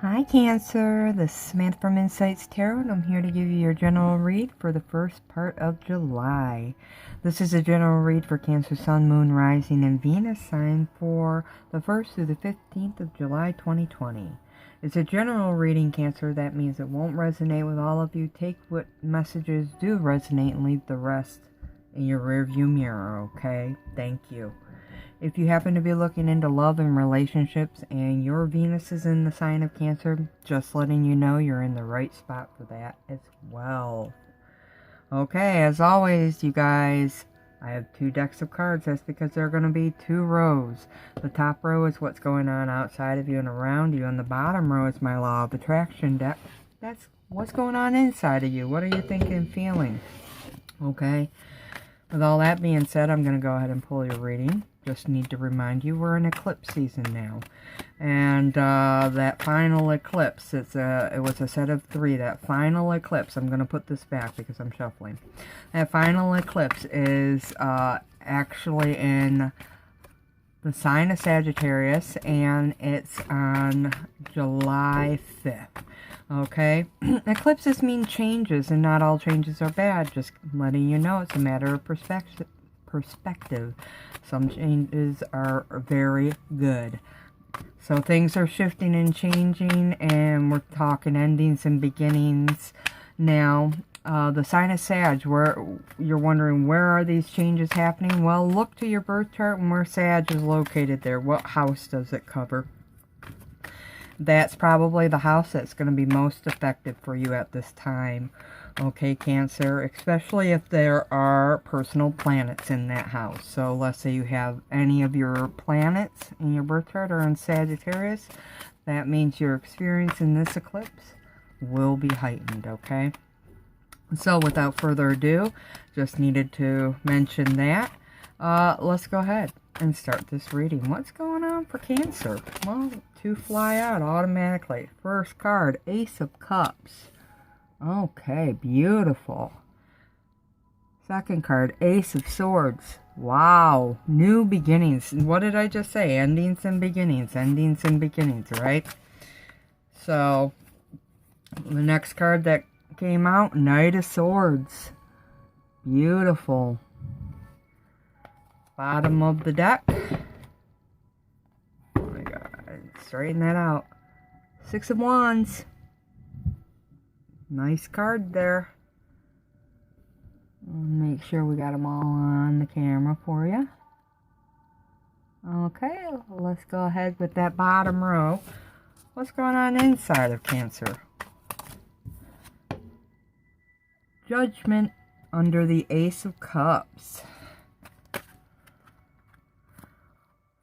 Hi Cancer, this is Samantha from Insights Tarot, and I'm here to give you your general read for the first part of July. This is a general read for Cancer, Sun, Moon, Rising, and Venus sign for the 1st through the 15th of July 2020. It's a general reading, Cancer. That means it won't resonate with all of you. Take what messages do resonate and leave the rest in your rearview mirror, okay? Thank you. If you happen to be looking into love and relationships and your Venus is in the sign of Cancer, just letting you know you're in the right spot for that as well. Okay, as always, you guys, I have 2 decks of cards. That's because there are going to be 2 rows. The top row is what's going on outside of you and around you, and the bottom row is my Law of Attraction deck. That's what's going on inside of you. What are you thinking and feeling? Okay, with all that being said, I'm going to go ahead and pull your reading. Just need to remind you we're in eclipse season now, and that final eclipse, it was a set of 3. That final eclipse, I'm going to put this back because I'm shuffling. That final eclipse is actually in the sign of Sagittarius, and it's on July 5th. Okay, eclipses mean changes, and not all changes are bad. Just letting you know, it's a matter of perspective. Some changes are very good. So things are shifting and changing, and we're talking endings and beginnings now. The sign of Sag, where you're wondering where are these changes happening? Well, look to your birth chart and where Sag is located there. What house does it cover? That's probably the house that's going to be most effective for you at this time. Okay, Cancer, especially if there are personal planets in that house. So let's say you have any of your planets in your birth chart or in Sagittarius. That means your experience in this eclipse will be heightened, okay? So without further ado, just needed to mention that. Let's go ahead and start this reading. What's going on for Cancer? Well, 2 fly out automatically. First card, Ace of Cups. Okay, beautiful. Second card, Ace of Swords. Wow, new beginnings. What did I just say? Endings and beginnings. Endings and beginnings, right? So, the next card that came out, Knight of Swords. Beautiful. Bottom of the deck. Oh my god, straighten that out. 6 of Wands. Nice card there. Make sure we got them all on the camera for you. Okay, let's go ahead with that bottom row. What's going on inside of Cancer? Judgment under the Ace of Cups.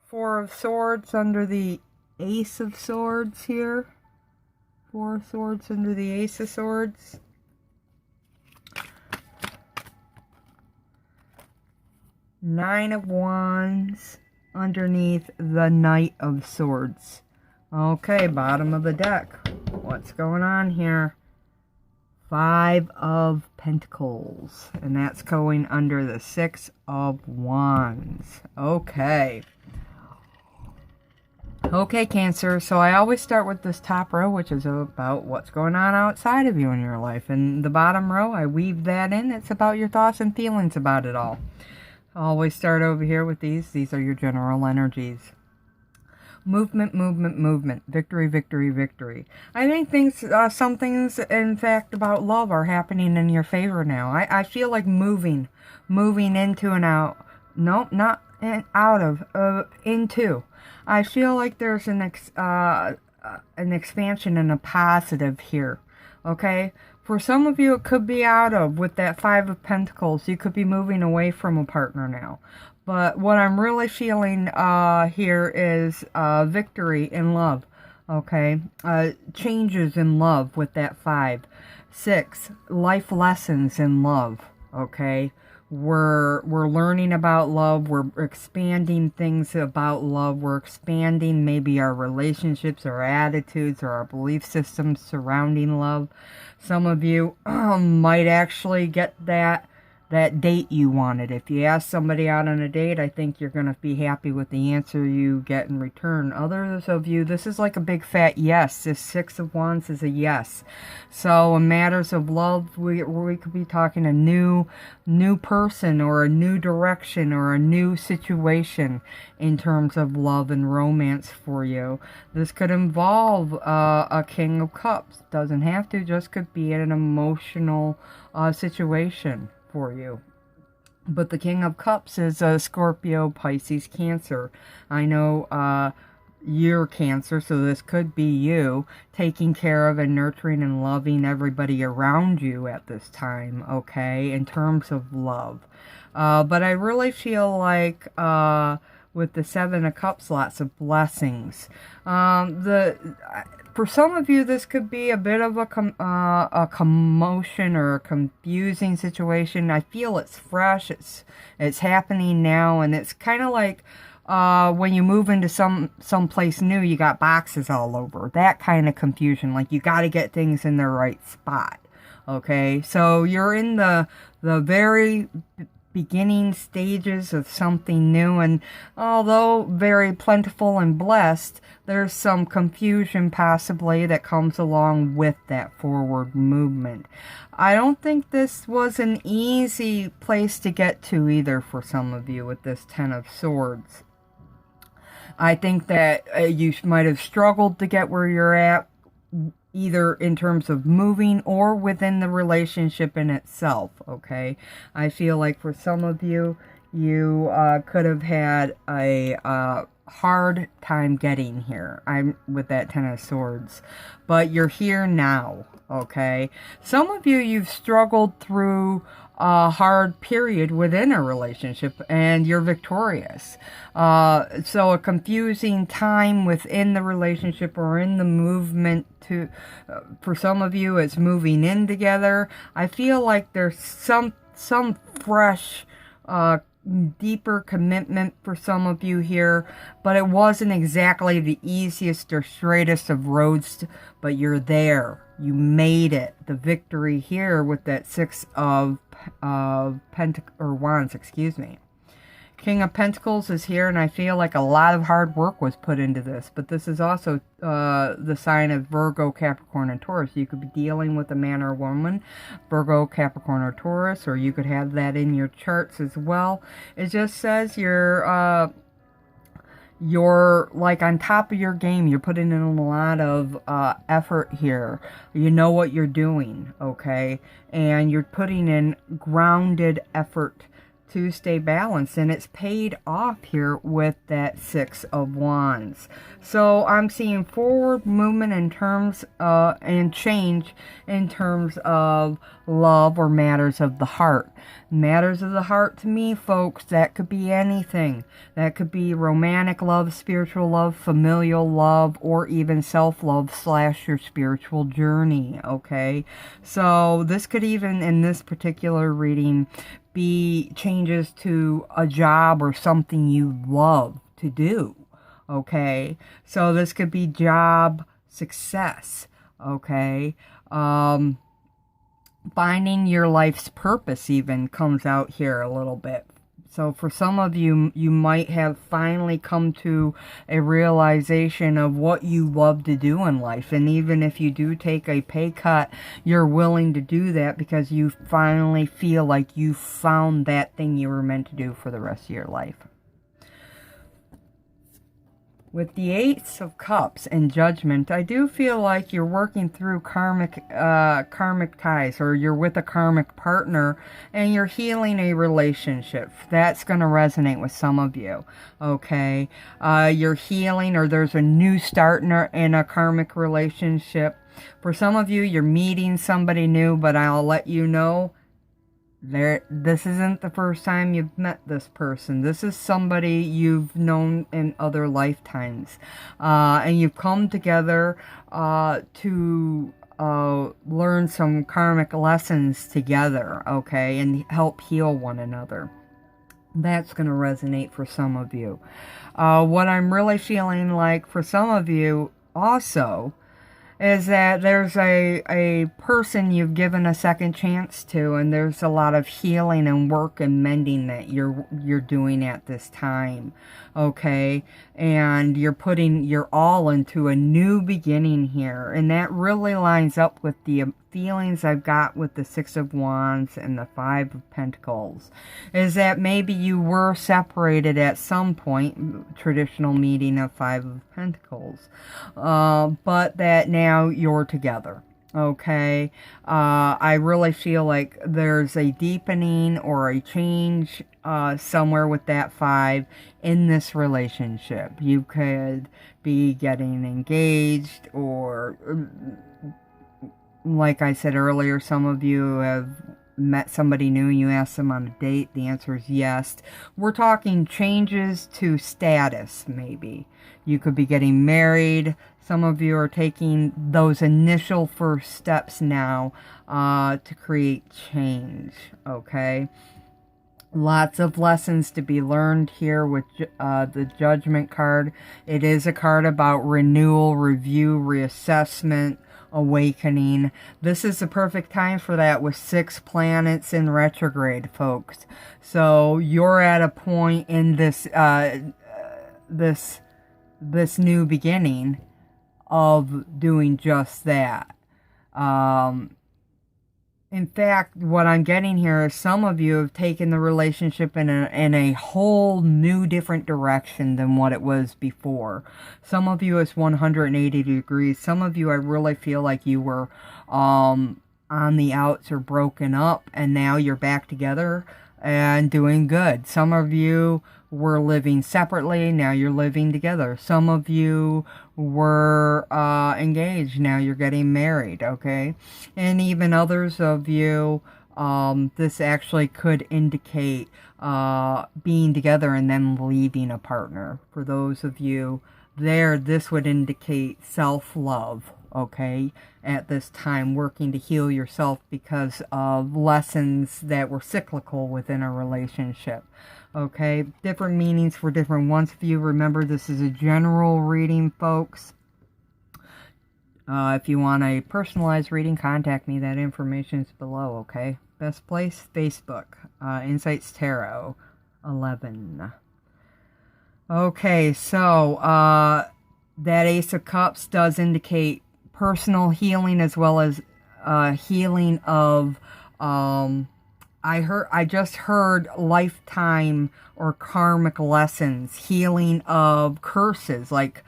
4 of Swords under the Ace of Swords here. 4 of Swords under the Ace of Swords. Nine of Wands underneath the Knight of Swords. Okay, bottom of the deck. What's going on here? 5 of Pentacles. And that's going under the 6 of Wands. Okay. Okay, Cancer, so I always start with this top row, which is about what's going on outside of you in your life. And the bottom row, I weave that in. It's about your thoughts and feelings about it all. I always start over here with these. These are your general energies. Movement, movement, movement. Victory, victory, victory. I think some things, in fact, about love are happening in your favor now. I feel like moving into and out. Nope, not out of, into. I feel like there's an expansion and a positive here, okay? For some of you, it could be out of, with that 5 of Pentacles. You could be moving away from a partner now. But what I'm really feeling here is victory in love, okay? Changes in love with that 5. 6, life lessons in love, okay? We're learning about love. We're expanding things about love. We're expanding maybe our relationships, our attitudes, or our belief systems surrounding love. Some of you might actually get that that date you wanted. If you ask somebody out on a date, I think you're going to be happy with the answer you get in return. Others of you, this is like a big fat yes. This Six of Wands is a yes. So in matters of love, we could be talking a new person or a new direction or a new situation in terms of love and romance for you. This could involve a King of Cups. Doesn't have to, just could be an emotional situation for you. But the King of Cups is a Scorpio, Pisces, Cancer. I know you're Cancer, so this could be you taking care of and nurturing and loving everybody around you at this time, okay, in terms of love. But I really feel like with the Seven of Cups, lots of blessings. For some of you, this could be a bit of a commotion or a confusing situation. I feel it's fresh. It's happening now, and it's kind of like when you move into some place new, you got boxes all over. That kind of confusion. Like you got to get things in their right spot. Okay, so you're in the very beginning stages of something new, and although very plentiful and blessed, there's some confusion possibly that comes along with that forward movement. I don't think this was an easy place to get to either for some of you with this Ten of Swords. I think that you might have struggled to get where you're at, either in terms of moving or within the relationship in itself, okay? I feel like for some of you, you could have had a hard time getting here. I'm with that Ten of Swords. But you're here now, okay? Some of you, you've struggled through a hard period within a relationship and you're victorious. So a confusing time within the relationship or in the movement to, for some of you, it's moving in together. I feel like there's some fresh, deeper commitment for some of you here, but it wasn't exactly the easiest or straightest of roads, but you're there. You made it. The victory here with that Six of Wands, excuse me. King of Pentacles is here, and I feel like a lot of hard work was put into this, but this is also the sign of Virgo, Capricorn, and Taurus. You could be dealing with a man or woman, Virgo, Capricorn, or Taurus, or you could have that in your charts as well. It just says you're like on top of your game. You're putting in a lot of effort here. You know what you're doing, okay? And you're putting in grounded effort to stay balanced, and it's paid off here with that Six of Wands. So I'm seeing forward movement in terms and change in terms of love or matters of the heart. Matters of the heart to me, folks, that could be anything. That could be romantic love, spiritual love, familial love, or even self-love / your spiritual journey, okay? So this could even, in this particular reading, be changes to a job or something you love to do, okay? So this could be job success, okay? Finding your life's purpose even comes out here a little bit. So for some of you, you might have finally come to a realization of what you love to do in life. And even if you do take a pay cut, you're willing to do that because you finally feel like you found that thing you were meant to do for the rest of your life. With the Ace of Cups and Judgment, I do feel like you're working through karmic ties, or you're with a karmic partner and you're healing a relationship. That's going to resonate with some of you, okay? You're healing, or there's a new start in a karmic relationship. For some of you, you're meeting somebody new, but I'll let you know, this isn't the first time you've met this person. This is somebody you've known in other lifetimes. And you've come together to learn some karmic lessons together, okay? And help heal one another. That's going to resonate for some of you. What I'm really feeling like for some of you also is that there's a person you've given a second chance to, and there's a lot of healing and work and mending that you're doing at this time, okay? And you're putting your all into a new beginning here, and that really lines up with the feelings I've got with the Six of Wands and the Five of Pentacles, is that maybe you were separated at some point, traditional meaning of Five of Pentacles, but that now you're together. Okay, I really feel like there's a deepening or a change somewhere with that five in this relationship. You could be getting engaged, or like I said earlier, some of you have met somebody new and you ask them on a date. The answer is yes. We're talking changes to status, maybe. You could be getting married. Some of you are taking those initial first steps now to create change, okay? Lots of lessons to be learned here with the Judgment card. It is a card about renewal, review, reassessment, awakening. This is the perfect time for that with 6 planets in retrograde, folks. So you're at a point in this this new beginning of doing just that. In fact, what I'm getting here is some of you have taken the relationship in a whole new different direction than what it was before. Some of you it's 180 degrees. Some of you I really feel like you were on the outs or broken up, and now you're back together and doing good. Some of you were living separately, now you're living together. Some of you were engaged, now you're getting married, okay? And even others of you, this actually could indicate being together and then leaving a partner. For those of you there, this would indicate self-love, okay? At this time, working to heal yourself because of lessons that were cyclical within a relationship. Okay, different meanings for different ones of you. Remember, this is a general reading, folks. If you want a personalized reading, contact me. That information is below, okay? Best place, Facebook. Insights Tarot 11. Okay, so that Ace of Cups does indicate personal healing as well as healing of... I just heard lifetime or karmic lessons, healing of curses, like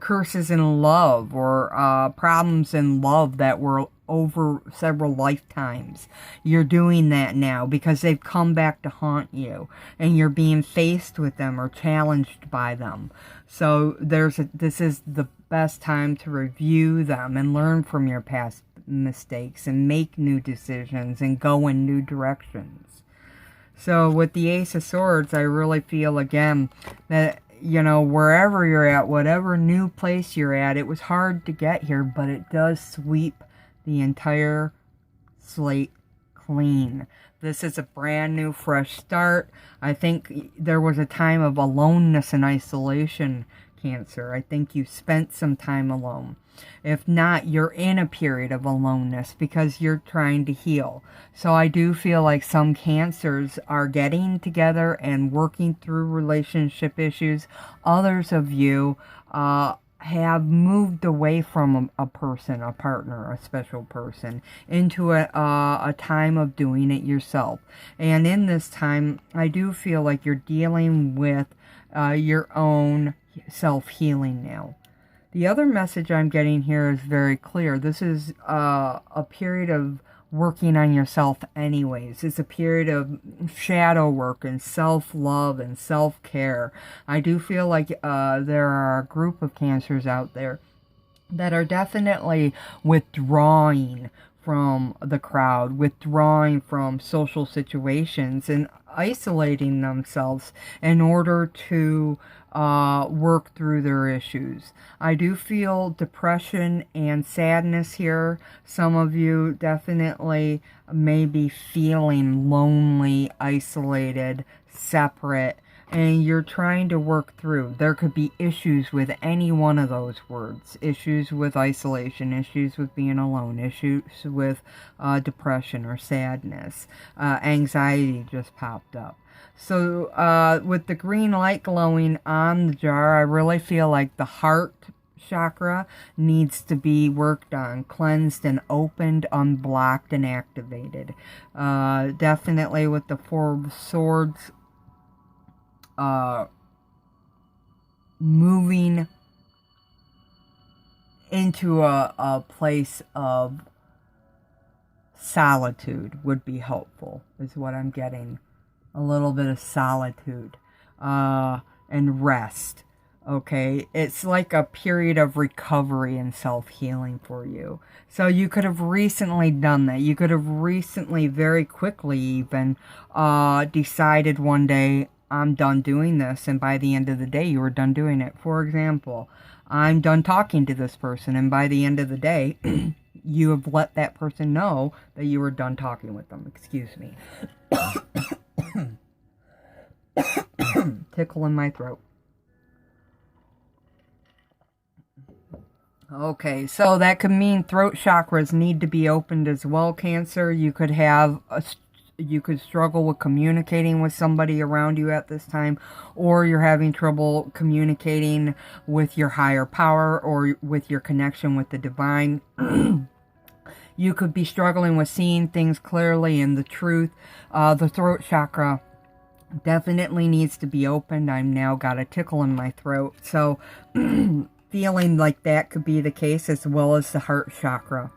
curses in love or problems in love that were over several lifetimes. You're doing that now because they've come back to haunt you and you're being faced with them or challenged by them. So this is the best time to review them and learn from your past mistakes and make new decisions and go in new directions. So with the Ace of Swords, I really feel again that, you know, wherever you're at, whatever new place you're at, it was hard to get here, but it does sweep the entire slate clean. This is a brand new, fresh start. I think there was a time of aloneness and isolation, Cancer. I think you spent some time alone. If not, you're in a period of aloneness because you're trying to heal. So I do feel like some Cancers are getting together and working through relationship issues. Others of you have moved away from a person, a partner, a special person, into a time of doing it yourself. And in this time, I do feel like you're dealing with your own self-healing now. The other message I'm getting here is very clear. This is a period of working on yourself anyways. It's a period of shadow work and self-love and self-care. I do feel like there are a group of Cancers out there that are definitely withdrawing from the crowd, withdrawing from social situations and isolating themselves in order to work through their issues. I do feel depression and sadness here. Some of you definitely may be feeling lonely, isolated, separate, and you're trying to work through. There could be issues with any one of those words. Issues with isolation, issues with being alone, issues with depression or sadness. Anxiety just popped up. So with the green light glowing on the jar, I really feel like the heart chakra needs to be worked on, cleansed and opened, unblocked and activated. Definitely with the Four of Swords, moving into a place of solitude would be helpful, is what I'm getting. A little bit of solitude and rest. Okay, it's like a period of recovery and self-healing for you. So you could have recently done that. You could have recently, very quickly even, decided one day, I'm done doing this, and by the end of the day, you were done doing it. For example, I'm done talking to this person, and by the end of the day, you have let that person know that you were done talking with them. Excuse me. Tickle in my throat. Okay, so that could mean throat chakras need to be opened as well, Cancer. You could struggle with communicating with somebody around you at this time, or you're having trouble communicating with your higher power or with your connection with the divine. You could be struggling with seeing things clearly and the truth. The throat chakra definitely needs to be opened. I've now got a tickle in my throat. So feeling like that could be the case, as well as the heart chakra.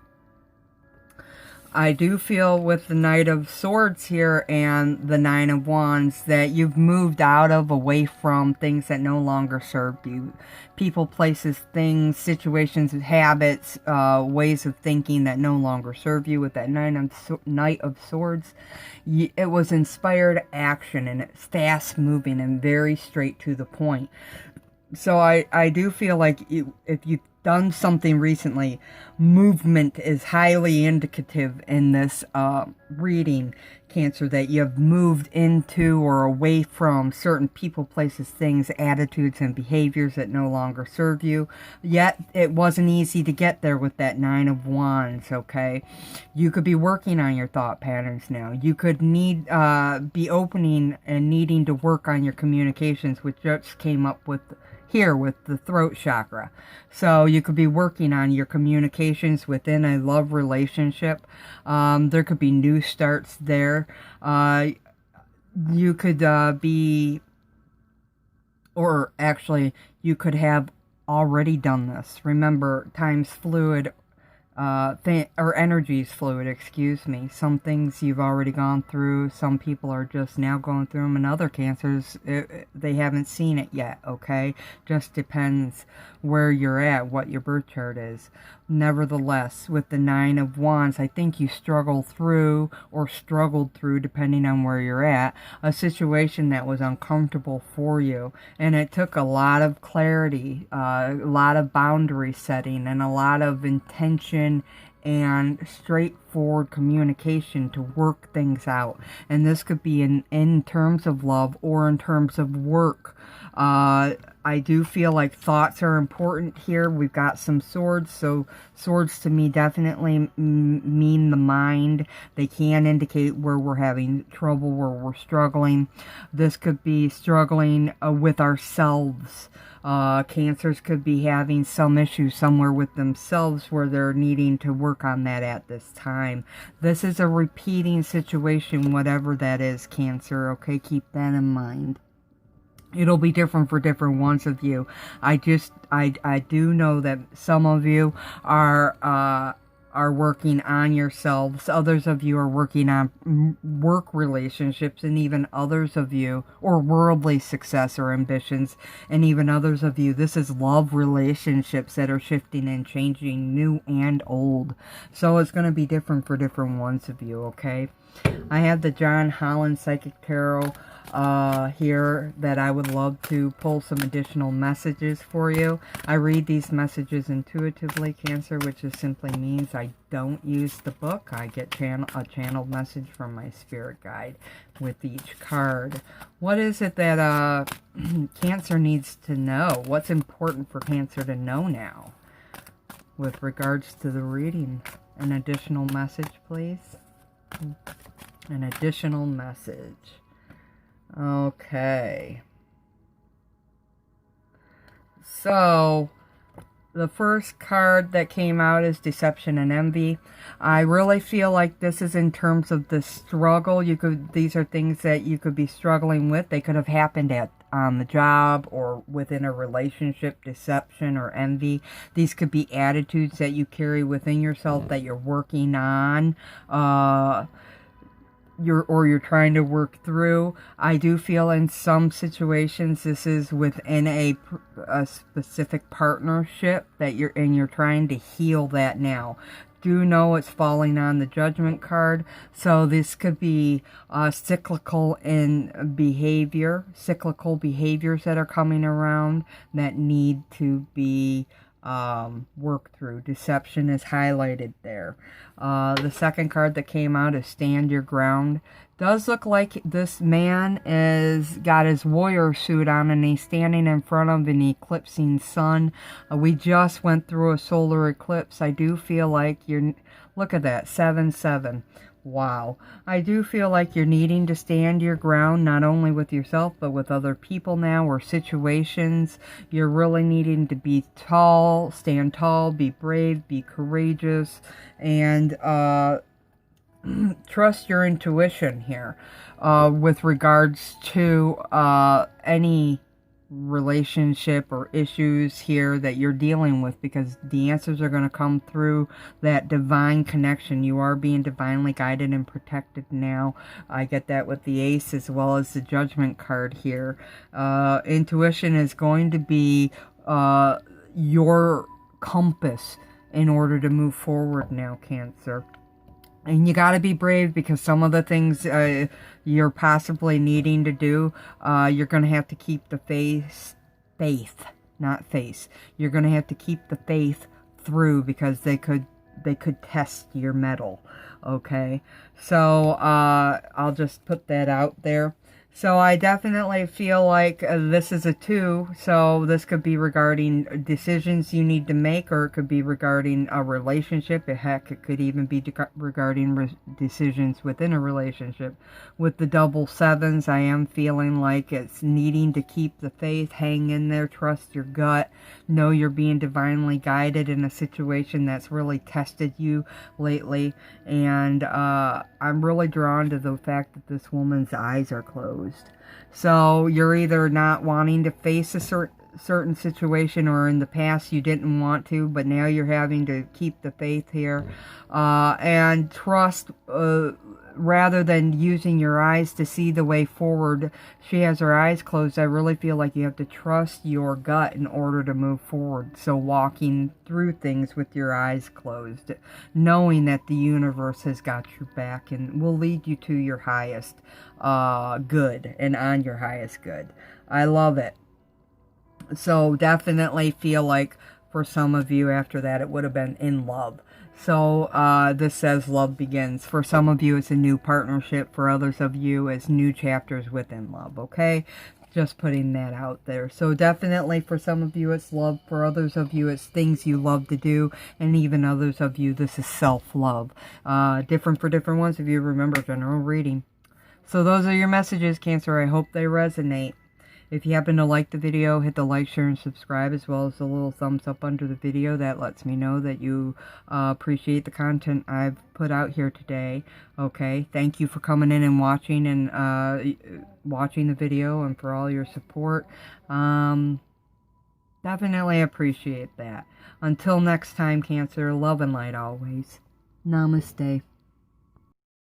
I do feel with the Knight of Swords here and the Nine of Wands that you've moved out of, away from things that no longer served you. People, places, things, situations, habits, ways of thinking that no longer serve you. With that Knight of Swords, it was inspired action, and it's fast moving and very straight to the point. So I do feel like if you've done something recently, movement is highly indicative in this reading, Cancer, that you have moved into or away from certain people, places, things, attitudes, and behaviors that no longer serve you. Yet, it wasn't easy to get there with that Nine of Wands, okay? You could be working on your thought patterns now. You could be opening and needing to work on your communications, which just came up with here with the throat chakra. So you could be working on your communications within a love relationship. There could be new starts there. You could or actually you could have already done this. Remember, time's fluid, or energy's fluid, excuse me. Some things you've already gone through, some people are just now going through them, and other Cancers, they haven't seen it yet, okay? Just depends where you're at, what your birth chart is. Nevertheless, with the Nine of Wands, I think you struggled through, depending on where you're at, a situation that was uncomfortable for you. And it took a lot of clarity, a lot of boundary setting, and a lot of intention and straightforward communication to work things out. And this could be in terms of love or in terms of work. I do feel like thoughts are important here. We've got some swords, so swords to me definitely mean the mind. They can indicate where we're having trouble, where we're struggling. This could be struggling with ourselves. Cancers could be having some issue somewhere with themselves where they're needing to work on that at this time. This is a repeating situation, whatever that is, Cancer, okay? Keep that in mind. It'll be different for different ones of you. I do know that some of you are working on yourselves. Others of you are working on work relationships, and even others of you, or worldly success or ambitions, and even others of you, this is love relationships that are shifting and changing, new and old. So it's going to be different for different ones of you, okay? I have the John Holland Psychic Tarot here that I would love to pull some additional messages for you. I read these messages intuitively, Cancer, which just simply means I don't use the book. I get a channeled message from my spirit guide with each card. What is it that Cancer needs to know? What's important for Cancer to know now with regards to the reading? An additional message, please. An additional message. Okay. So, the first card that came out is Deception and Envy. I really feel like this is in terms of the struggle. These are things that you could be struggling with. They could have happened on the job or within a relationship, deception or envy. These could be attitudes that you carry within yourself that you're working on. You're trying to work through. I do feel in some situations this is within a specific partnership that you're trying to heal that now. Do know it's falling on the Judgment card, so this could be cyclical behaviors that are coming around that need to be work through. Deception is highlighted there. The second card that came out is Stand Your Ground. Does look like this man is got his warrior suit on and he's standing in front of an eclipsing sun. We just went through a solar eclipse. I do feel like look at that, 7-7. Wow. I do feel like you're needing to stand your ground, not only with yourself, but with other people now, or situations. You're really needing to be tall, stand tall, be brave, be courageous, and trust your intuition here with regards to any relationship or issues here that you're dealing with, because the answers are going to come through that divine connection. You are being divinely guided and protected now. I get that with the Ace as well as the Judgment card here. Intuition is going to be your compass in order to move forward now, Cancer. And you got to be brave, because some of the things you're possibly needing to do, you're going to have to keep the faith, not face. You're going to have to keep the faith through, because they could test your mettle. Okay, so I'll just put that out there. So I definitely feel like this is a 2, so this could be regarding decisions you need to make, or it could be regarding a relationship. Heck, it could even be regarding decisions within a relationship. With the double 7s, I am feeling like it's needing to keep the faith, hang in there, trust your gut, know you're being divinely guided in a situation that's really tested you lately. And I'm really drawn to the fact that this woman's eyes are closed. So you're either not wanting to face a certain situation, or in the past you didn't want to, but now you're having to keep the faith here and trust rather than using your eyes to see the way forward. She has her eyes closed. I really feel like you have to trust your gut in order to move forward. So walking through things with your eyes closed, knowing that the universe has got your back and will lead you to your highest good and on your highest good. I love it. So definitely feel like for some of you after that it would have been in love. So this says love begins. For some of you it's a new partnership. For others of you it's new chapters within love. Okay, just putting that out there. So definitely for some of you it's love. For others of you it's things you love to do. And even others of you this is self-love. Different for different ones. If you remember, general reading. So those are your messages, Cancer. I hope they resonate. If you happen to like the video, hit the like, share, and subscribe, as well as the little thumbs up under the video. That lets me know that you appreciate the content I've put out here today. Okay, thank you for coming in and watching watching the video, and for all your support. Definitely appreciate that. Until next time, Cancer, love and light always. Namaste.